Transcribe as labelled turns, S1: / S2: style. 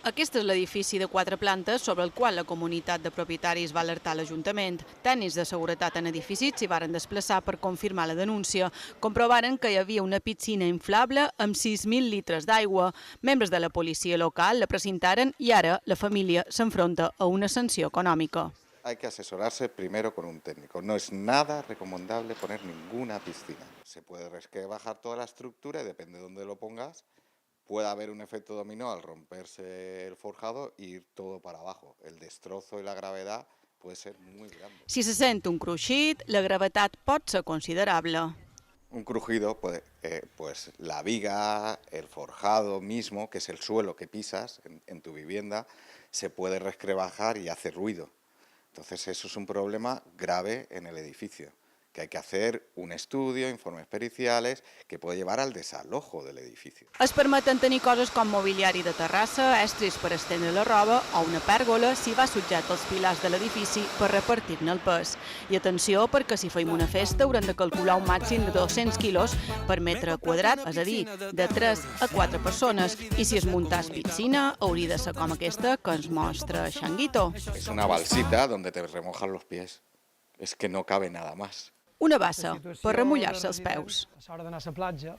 S1: Aquest és l'edifici de 4 plantes sobre el qual la comunitat de propietaris va alertar l'Ajuntament. Tècnics de seguretat en edificis s'hi varen desplaçar per confirmar la denúncia. Comprovaren que hi havia una piscina inflable amb 6.000 litres d'aigua. Membres de la policia local la presentaren i ara la família s'enfronta a una sanció econòmica.
S2: Hay que asesorarse primero con un técnico. No es nada recomendable poner ninguna piscina. Se puede resquebrajar toda la estructura y depende de dónde lo pongas, puede haber un efecto dominó al romperse el forjado y ir todo para abajo. El destrozo y la gravedad puede ser muy grande.
S1: Si se sent un cruixit, la gravetat pot ser considerable.
S2: Un crujido, pues la viga, el forjado mismo, que es el suelo que pisas en tu vivienda, se puede resquebrajar y hace ruido. Entonces eso es un problema grave en el edificio, que hay que hacer un estudio, informes periciales, que puede llevar al desalojo del edificio.
S1: Es permeten tenir coses com mobiliari de terrassa, estris per estendre la roba o una pèrgola si va subject als pilars de l'edifici per repartir-ne el pes. I atenció, perquè si feim una festa haurem de calcular un màxim de 200 quilos per metre quadrat, és a dir, de 3 a 4 persones. I si es muntàs piscina, hauria de ser com aquesta que ens mostra Xanguito.
S2: Es una balsita donde te remojas los pies. Es que no cabe nada más.
S1: Una bassa per remullar-se els peus.
S3: A l'hora d'anar a la platja,